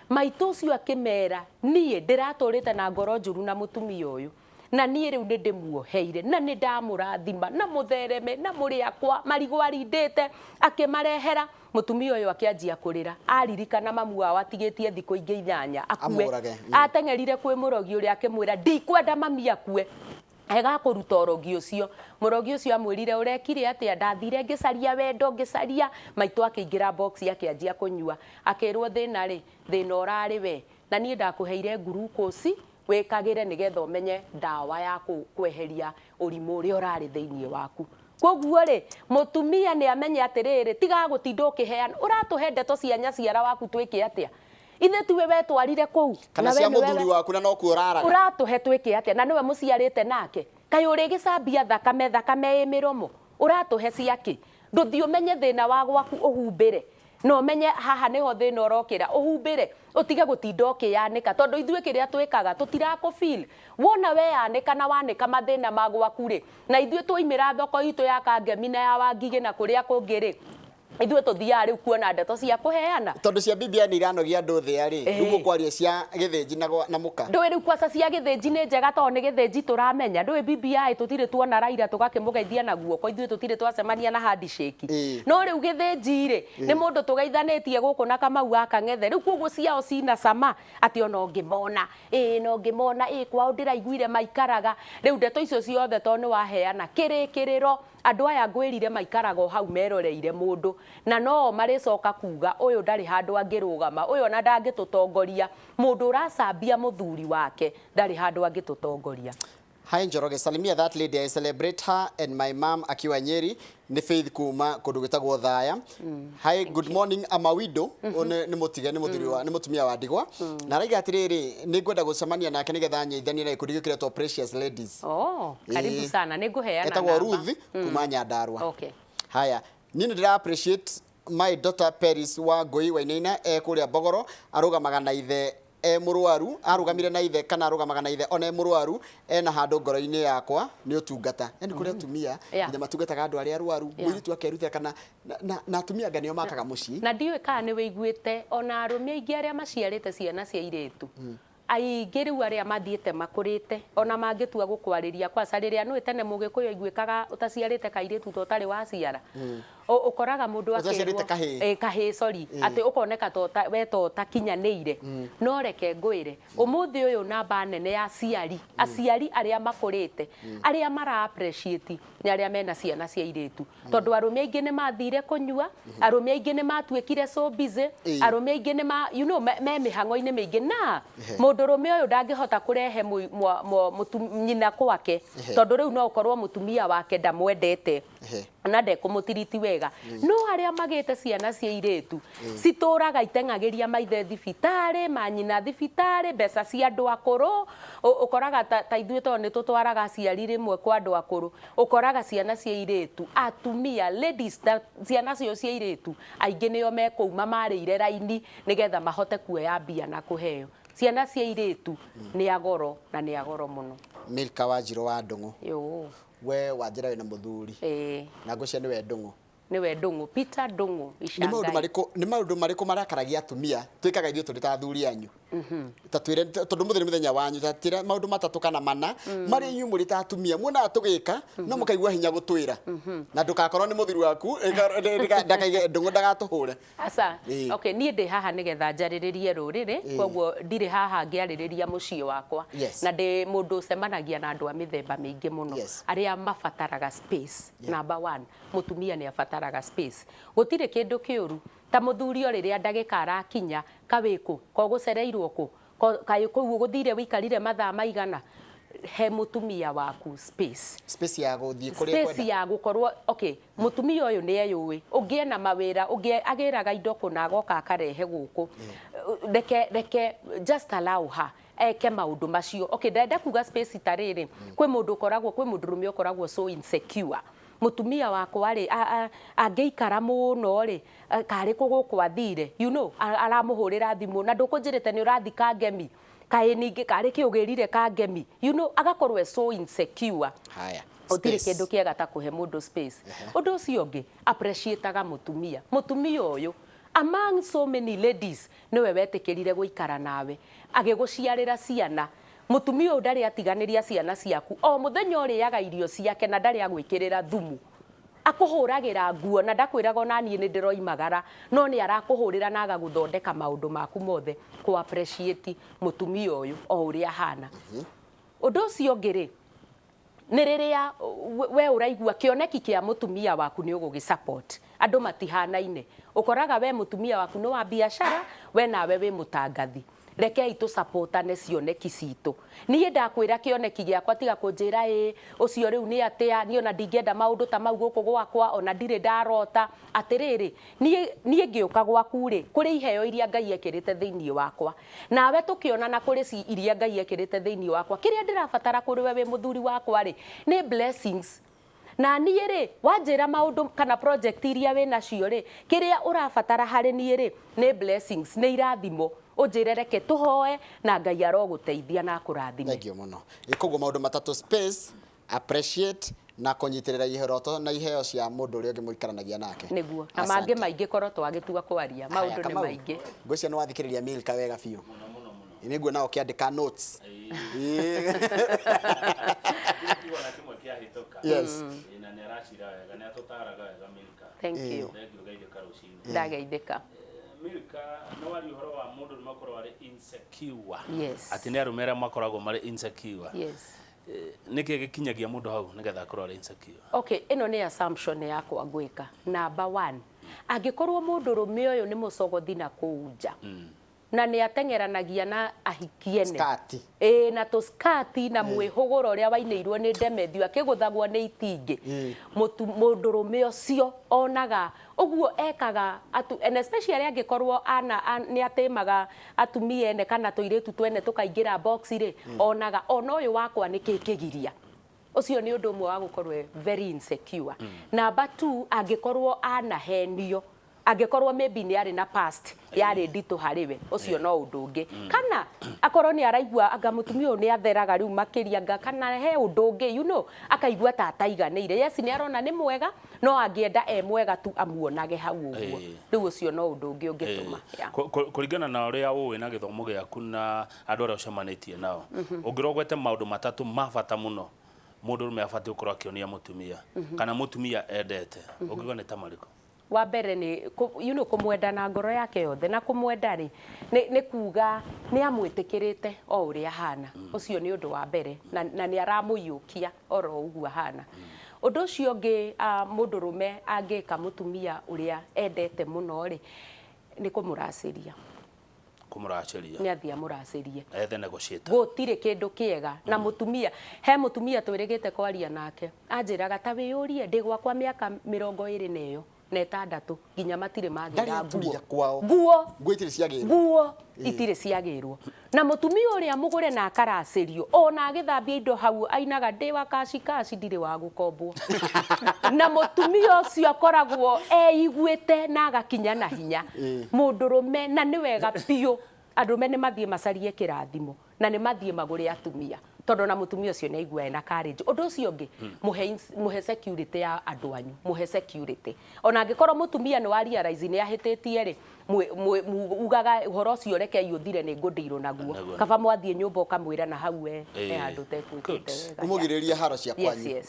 maitu cio akimera nie ndiraturite na ngoro njuru na mutumia uyu na nie riu ni ndimuoheire na ni ndamurathima na muthereme na muri akwa marigo arindite akimarehera mutumia uyu akianjia kurira aririkana mamu wao atigitie thiku ingi 8 akue atengerire kwi murogi uri akimwira ndikwenda mami akue ega kuruta urogi ucio amwirire urekire atia ndathire ngicaria wendo ngicaria maitu akiingira box akianjia kunyua akirwo thina ri thina urari we na nie ndakuheire glucose wikagire nigetha umenye dawa ya kweheria urimu uri urari thiini waku koguo ri mutumia ni amenye atiriri tiga gutinda ukiheana uratuhe ndeto cia nyaciara waku twike atia ithe tiwe wetwarire kuu kana cia muthuri waku na no kuuraraga uratuhe twike atia na niwe muciarite nake kai urigicambia thakame imiromo uratuhe ciaki nduthi umenye thina wa gwaku uhumbire no menye haha niho thina urokira uhumbire utige gutinda ukiyanika tondu ithuĩ kiria twikaga tutirako feel wona we yanika na wanika mathina ma gwaku ri na ithuĩ twaimira thoko itu ya Kangemi na ya Wangige na kuria kungiri ithuĩ tuthiaga riu kuona ndeto cia kuheana tondu cia BBI ni iranogia andu thia ri rugo kwaria cia githinji na muka ndui riu kwaca cia githinji ni njega tondu ni githinji turamenya ndui BBI tutire tuona Raila tugakimugeithia na guoko ithuĩ tutire twacemania na handshake no riu githinji ri ni mundu tugeithanitie guku na Kamau akang'ethe riu koguo ciao cina cama ati ona ngimona no ngimona kwao ndiraiguire maikaraga riu ndeto icio ciothe tondu ni waheana kirikiriro andu aya ngwirire maikaraga hau meroreire mundu na no maricoka kuga uyu ndari handu angirugama uyu na ndangitutongoria mundu uracambia muthuri wake ndari handu angitutongoria Hi Njoroge, salimia that lady, I celebrate her and my mom akiwa Nyeri. Ni Faith kuma kundu gwitagwo Thaya. Hi, good morning, I'm a widow. Ni mutige ni muthiri wa ni mutumia wa ndigwa. Na raiga atiriri ni ngwenda gucemania nake nigetha nyeithanie na ikundi gikiretwo Precious Ladies. Oh, karibu sana. Ni nguheana namba. Etagwo Ruth kuma Nyandarua. Okay. Haya, ni ndira appreciate my daughter Paris wa Ngui Wainaina kuria Bogoro arugamaga na ithe murwaru arugamire na ithe kana arugamaga na ithe ona murwaru ena handu ngoro-ini yakwa ni utungata yani kuria tumia nginya matungataga andu aria arwaru mwiritu akerutira kana na atumia nganio makaga mucii na ndiwe kana ni wiguite ona arumia aingi aria maciarite ciana cia iritu aingĩ rĩu arĩa mathiĩte makũrĩte ona mangĩtua gũkwariria kwaca rĩrĩa nĩ tene mũgĩkũyũ aiguĩkaga ũtaciarĩte kairĩtu to ũtarĩ waciara ũkoraga mũndũ akerwo kahĩ sorry atĩ ũkoneka we to ũtakinyanĩire no reke ngwĩre ũmũthĩ ũyũ namba nene ya aciari arĩa makũrĩte arĩa mara appreciate nĩ arĩa mena ciana cia airĩtu tondũ arũme aingĩ nĩ mathire kũnyua arũme aingĩ nĩ matuĩkire so busy arũme aingĩ nĩ you know me mĩhang'o-inĩ mĩingĩ na mũndũrũme ũyũ ndangĩhota kũrehe nyina kwake tondũ rĩu no ũkorwo mũtumia wake ndamwendete na ndekũmũtiriti wega no arĩa magĩte ciana cia airĩtu citũraga iteng'agĩria maithe thibitarĩ manyina thibitarĩ mbeca cia andũ akũrũ ũkoraga ta ithuĩ tondũ nĩ tũtwaraga aciari rĩmwe kwa andũ akũrũ ũkoraga ciana cia airĩtu atumia ladies ciana cio cia airĩtu aingĩ nĩo mekũuma marĩire raini nĩgetha mahote kuoya mbia na kũheo ciana cia airĩtu nĩ agoro na nĩ agoro mũno. Milka Wanjiru wa Ndung'u yo we wanjira wina muthuri na ngucia ni we Ndung'u niwe Ndung'u Peter Ndung'u Ishangai ni maundu mariku marakaragia atumia twikaga ithuĩ tũrĩ ta athuri anyu tatwire tondũ mũthenya mũthenya wanyu tatira maundu matatu kana mana mari inyu muri ta atumia muona tugika no mukaigua hinya gutwira na ndukakorwo ni muthuri waku ndakaige Ndung'u ndagatuhure asa okay nie ndi haha nigetha njarĩrĩrie rũrĩrĩ koguo ndirĩ haha ngĩarĩrĩria mũciĩ wakwa na ndi mundu cemanagia na andũ a mĩthemba mĩingĩ mũno arĩa mabataraga space number 1 mutumia nĩ abataraga space gũtirĩ kĩndũ kĩũru ta muthuri o rĩrĩa ndagĩka arakinya kawĩkũ ko gũcereirwo kũ kaĩ kũu gũthire wĩkarire mathaa maigana he mutumia waku space ya gũthiĩ kũrĩa kwenda space ya gũkorwo okay mutumia ũyũ nĩ eyũĩ ũngĩena mawĩra agĩraga indo kũna agoka akarehe gũkũ reke just allow her eke maundu macio okay ndenda kuga space tarĩrĩ kwĩ mũndũ rũme ũkoragwo so insecure mutumia wakwa rĩ angĩikara mũno rĩ karĩ kũgũkũ athire you know aramuhũrĩra thimũ na ndũkũnjĩrĩte nĩ ũrathi Kangemi kaĩ ningĩ karĩ kĩũgĩrire Kangemi you know agakorwo so insecure haya ũtirĩ kĩndũ kĩega ta kũhe mũndũ space ũndũ ũcio ũngĩ appreciate mutumia ũyũ among so many ladies niwe wetĩkĩrire gũikara nawe agĩgũciarĩra ciana mutumia ũyũ ndarĩ atiganĩria ciana ciaku o mũthenya ũrĩaga irio ciake na ndarĩ agwĩkĩrĩra thumu akũhũragĩra nguo na ndakwĩraga ona niĩ nĩ ndĩroimagara no nĩ arakũhũrĩra na agagũthondeka maũndũ maku mothe ku appreciate mutumia ũyũ o ũrĩa ahana ũndũ ũcio ũngĩ rĩ nĩ rĩrĩa we ũraigua kĩoneki kĩa mutumia waku nĩ ũgũgĩsupport andũ matihanaine ũkoraga we mutumia waku nĩ wa biacara we nawe wĩ mũtangathi rekei tũsapotane cioneki citũ niĩ ndakwĩra kĩoneki gĩakwa tiga kũnjĩra ũcio rĩu nĩ atĩa niĩ ona ndingĩenda maũndũ ta mau gũkũ gwakwa ona ndirĩ ndarota atĩrĩrĩ niĩ ngĩũka gwaku rĩ kũrĩ iheo iria Ngai ekĩrĩte thĩinĩ wakwa nawe tũkĩonana kũrĩ iria Ngai ekĩrĩte thĩinĩ wakwa kĩrĩa ndĩrabatara kũrĩ we wĩ mũthuri wakwa rĩ nĩ blessings na niĩ rĩ wanjĩra maũndũ kana project iria wĩ nacio rĩ kĩrĩa ũrabatara harĩ niĩ rĩ nĩ blessings nĩ irathimo ũnjĩre reke tũhoe na Ngai arogũteithia na kũrathime. Thank you mũno. Ikoguo maũndũ matatũ space appreciate na kũnyitĩrĩra ihoroto na iheo cia mũndũ ũrĩa ũngĩ mũikaranagia nake. Nĩguo na mangĩ maingĩ korwo twagĩtua kwaria maũndũ nĩ maingĩ. Ngwĩciria nĩ wathikĩrĩria Milka wega biũ. Nĩguo nao kĩandĩka notes. Yes. Thank you. Ndageithĩka. Milka no wari uhoro wa mundu makorwo ari insecure yes ati ne arumera makoragwo mari insecure yes niki gikinyagia mundu hau nigetha akorwo ari insecure okay ino ni assumption yakwa ngwika number 1 angikorwo mundu rume uyu ni mucogothi na kuunja na nĩ atengeranagia na ahikiene skati na to skati na mwĩhũgũro ũrĩa wainĩirwo nĩ ndemethio akĩgũthagwo nĩ itingĩ mũndũrũme ũcio onaga ũguo ekaga and especially angĩkorwo nĩ atĩmaga atumia ene kana tũirĩtu twene tũkaingĩra box rĩ onaga ona ũyũ wakwa nĩ kĩkĩgiria ucio nĩ ũndũ ũmwe wa gũkorwo very insecure. Number 2 angĩkorwo anahenio angĩkorwo maybe nĩ arĩ na past yarĩ nditũ harĩ we ucio no ũndũ ũngĩ kana akorwo nĩ araigua anga mũtumia ũyũ nĩ atheraga rĩu makĩria anga kana he ũndũ ũngĩ akaigua ta ataiganĩire yes nĩ arona nĩ mwega no angĩenda mwega tu amuonage hau ũguo rĩu ucio no ũndũ ũngĩ ũngĩtũma kũringana na ũrĩa ũĩ na gĩthomo gĩaku na andũ arĩa ũcemanĩtie nao ũngĩrogwete maũndũ matatũ ma bata mũno mũndũ ũrũme abatiĩ gũkorwo akĩonia mũtumia kana mũtumia endete ũngĩuga nĩ ta marĩkũ? Wa mbere nĩ kũmwenda na ngoro yake yothe na kũmwenda rĩ nĩ kuga nĩ amwĩtĩkĩrĩte o ũrĩa hana ũcio nĩ ũndũ wa mbere na nĩ aramũiyũkia oro ũguo hana. Ũndũ ũcio ũngĩ mũndũrũme angĩka mũtumia ũrĩa endete mũno rĩ nĩ kũmũracĩria nĩ athiĩ amũracĩrie ethe negotiator gũtirĩ kĩndũ kĩega na mũtumia he mũtumia twĩrĩgĩte kwaria nake anjĩraga ta wĩyũrie ndĩ gwakwa mĩaka 20 na 6 nginya matirĩ magĩra nguo itirĩ ciagĩrwo na mũtumia ũrĩa mũgũre na akaracĩrio ona agĩthambia indo hau ainaga ndĩ wa kaci ndirĩ wa gũkombwo na mũtumia ũcio akoragwo eiguĩte na agakinya na hinya mũndũrũme na nĩ wega biũ andũme nĩ mathiĩ macarie kĩrathimo na nĩ mathiĩ magũre atumia tondũ na mũtumia ũcio nĩ aigua ena courage. Ũndũ ũcio ũngĩ mũhe security ya andũ anyu mũhe security ona angĩkorwo mũtumia nĩ wa realize nĩ ahĩtĩtie rĩ ugaga ũhoro ũcio rekei ũthire nĩ ngũndĩirwo naguo kaba mwathiĩ nyũmba ũkamwĩra na hau handũ tekwĩkĩte umũgirĩria haro cia kwanyu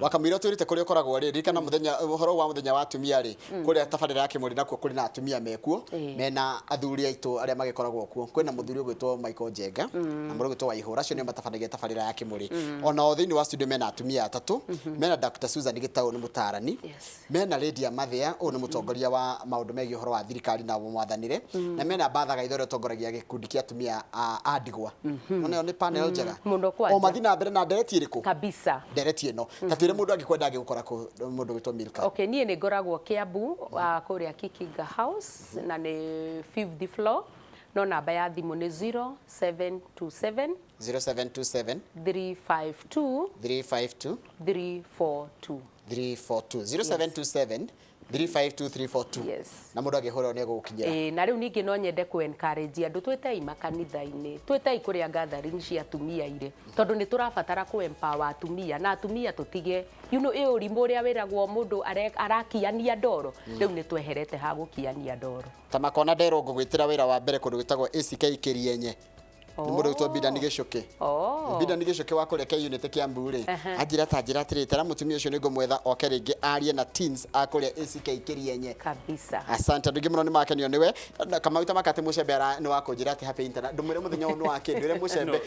wakamwĩra twĩrĩte kũrĩa ũkoragwo rĩ kana mũthenya ũhoro wa mũthenya wa atumia rĩ kũrĩa tabarĩra yake mũrĩ nakuo kũrĩ na atumia mekuo mena athuri aitũ arĩa magĩkoragwo kuo kwĩna mũthuri ũgwĩtwo Michael Njenga na mũrũ ũgwĩtwo Waihũra acio nĩo matabanagia tabarĩra yake mũrĩ ona thĩinĩ wa studio mena atumia atatũ mena Dr. Susan Gitau nĩ mũtarani mena Lydia Mathia ũyũ nĩ mũtongoria wa maũndũ megiĩ ũhoro wa thirikari na mwathanire na mena Batha Gaitho ũrĩa ũtongoragia gĩkundi kĩa atumia a ndigwa ona nĩ panel njega o mathina mbere na ndereti ĩrĩkũ kabisa ndereti ĩno tatwĩre mũndũ angĩkwenda agĩgũkora mũndũ wĩtwo Milka. Okay niĩ nĩ ngoragwo Kiambu kũrĩa Kikinga House na nĩ 5th floor no namba ya thimũ nĩ 0727 352 342 0727 352 yes na mũndũ angĩhũra nĩ egũgũkinyĩra na rĩu ningĩ no nyende ku encourage andũ twĩtei makanitha-inĩ twĩtei kũrĩa gathering cia atumia irĩ tondũ nĩ tũrabatara ku empower atumia na atumia tũtige ũrimũ ũrĩa wĩragwo mũndũ arakiania ndoro rĩu nĩ tweherete ha gũkiania ndoro ta makona nderwo ngũgwĩtĩra wĩra wa mbere kũndũ gwĩtagwo ACK Kĩrienye nĩ mũndũ wĩtwo Bidani Gĩcũkĩ Bidani Gĩcũkĩ wa kũrĩa K-Unity Kiambu rĩ anjĩra atĩrĩte tara mũtumia ũcio nĩ ngũmwetha oke rĩngĩ arie na teens a kũrĩa ACK Kĩrienye kabisa. Asante andũ mũno nĩ makenio nĩwe kama wita makate mũcembe nĩ wa kũnjĩra atĩ happy internet ndũmwĩre mũthenya ũyũ nĩ wa kĩndũ ũrĩa mũcembe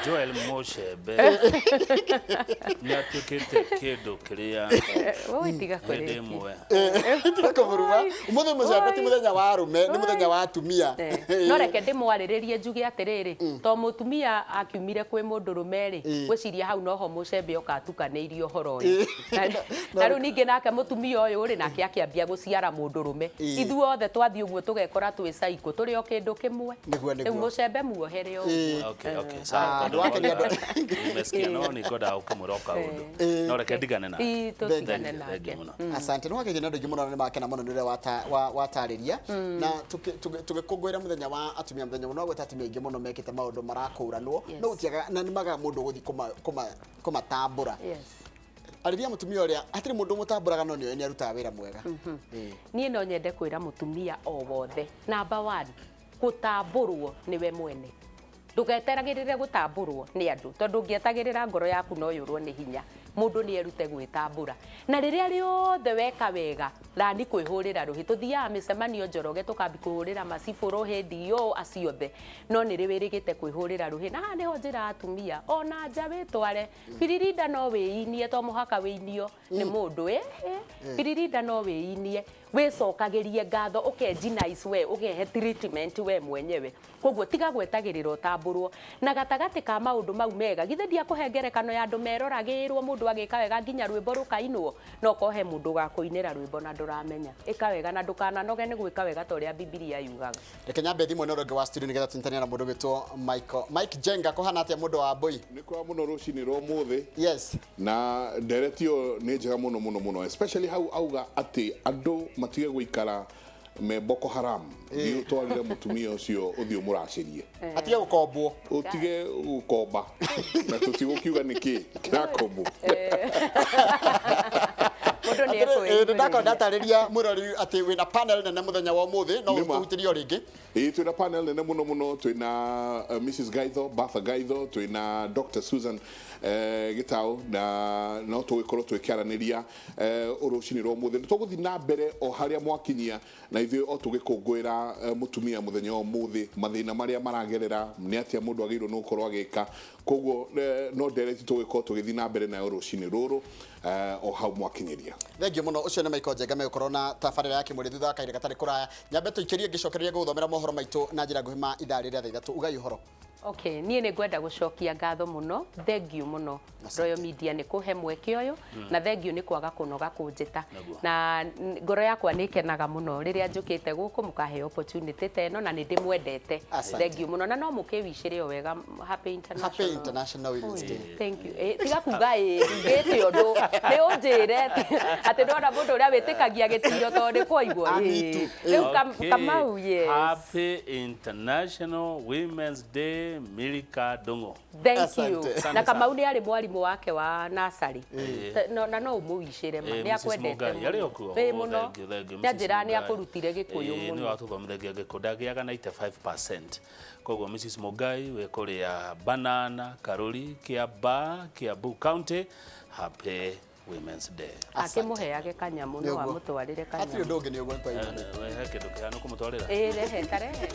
Joel Mũcembe nĩ atuĩkĩte kĩndũ kĩrĩa wĩtiga kũrĩa kũmũruma mũthenya mũcembe ti mũthenya wa arũme nĩ mũthenya wa atumia no reke ndĩmwarĩrĩrie njuge atĩrĩrĩ to mũtumia akiumire kwĩ mũndũrũme rĩ gwĩciria hau noho mũcembe okatukanĩirio ũhoro ũyũ na rĩu ningĩ nake mũtumia ũyũ rĩ nake akĩambia gũciara mũndũrũme ithuothe twathiĩ ũguo tũgekora twĩ caikũ tũrĩ o kĩndũ kĩmwe rĩu mũcembe muohere ũguo umesikia no nĩngwendaga ũkĩmwĩra kaũndũ no reke ndigane nake tũtigane nake asante nĩ wageria na andũ aingĩ mũno nĩ makena mũno nĩ ũrĩa watarĩria na tũgĩkũngũĩra mũthenya wa atumia mũthenya no gweta atumia aingĩ mũno mekĩte maũndũ marakũranwo no gũtiaga na nĩ maga mũndũ gũthiĩ kũmatambũra arĩria mũtumia ũrĩa hatirĩ mũndũ mũtambũraga no nĩ arutaga wĩra mwega niĩ no nyende kwĩra mũtumia o wothe number 1 gũtambũrwo nĩwe mwene ndũgeteragĩrĩre gũtambũrwo nĩ andũ tondũ ũngĩetagĩrĩra ngoro yaku no yũrwo nĩ hinya mũndũ nĩ erute gwĩtambũra na rĩrĩa rĩothe weka wega rani kwĩhũrĩra rũhĩ tũthiaga mĩcemanio Njoroge tũkambi kũhũrĩra macibũ rũhĩ ndio aciothe no nĩ wĩrĩgĩte kwĩhũrĩra rũhĩ na nĩho njĩra atumia ona nja wĩtware Biririnda no wĩinie to mũhaka wĩinio nĩ mũndũ Biririnda no wĩinie wicokagirie ngatho ukenjinice we ugehe treatment we mwenyewe koguo tiga gwetagirira utamburwo na gatagati ka maundu mau mega githe ndia kuhengerekano ya andu meroragirwo mundu agika wega nginya rwimbo rukainwo no kohe mundu gakuinira rwimbo na nduramenya ika wega na ndukananoge ni gwika wega ta uria Biblia yugaga reke nyambe thimo no ronge wa studio ni getha tuntania na mundu gitwo Mike Jenga kohana atia mundu wa Mbui ni kwa muno rucini ro muthi yes na directio ni njega muno especially how auga ati andu matige guikara me Boko Haram ni twarire mutumia ucio uthio muracirie atige gukombwo utige gukomba na tutigukiuga niki kirakombo mundu ni ekwe ndako ndatariria murori ati wina panel nene muthenya wa umuthi no ututirio ringi twina panel nene muno twina Mrs Gaitho Batha Gaitho twina Dr Susan Gitau na no tugikorwo twikiaraniria urucini ro umuthi tuguthi na mbere o haria mwakinyia na ithuĩ o tugikungwira mutumia muthenya wa umuthi mathina maria maragerera ni atia mundu agirwo no korwo agika koguo no direct tugikorwo tugithi na mbere na urucini ruru o hau mwakinyiria thengio muno ucio ni Mike Jenga me ukorwo na tabarira yake muri thutha kaire gatari kuraya nyambe tuikirie ngicokereria guthomera mohoro maitu na njira nguhima ithaa riria thaa 3 ugai uhoro Okay, niĩ nĩ ngwenda gũcokia ngatho mũno, thengiũ mũno Royal Media nĩ kũhe mweke ũyũ na thengiũ nĩ kwaga kũnoga kũnjĩta na ngoro yakwa nĩ kenaga mũno rĩrĩa njũkĩte gũkũ mũkahe opportunity ta ĩno na nĩ ndĩmwendete thengiũ mũno na no mũkĩwicĩre o wega Happy International Women's Day. Thank you. Tiga kuga ngĩte ũndũ nĩ ũnjĩre atĩ ndona mũndũ ũrĩa wĩtĩkagia gĩtiro tondũ kũigwo rĩu Kamau yes. Happy International Women's Day Milika Dongo. Thank you. Na Kamau nĩ arĩ mwarimu wake wa nursery. Na no ũmũwicĩre ma nĩ akwendete. Mũno. Na njĩra nĩ akũrutire Gĩkũyũ mũno. Nĩ watuthomithagia Gĩkũyũ ndagĩaga 95%. Koguo Mrs Mugai we kũrĩa Banana, Karuri, Kiambu County. Happy Women's Day. Akĩmũheage kanyamu no amũtwarĩre kanyamu. Hatirĩ ũndũ ũngĩ nĩ ũguo kwa Wehe kĩndũ kĩhana kũmũtwarĩra. Rehe tarehe.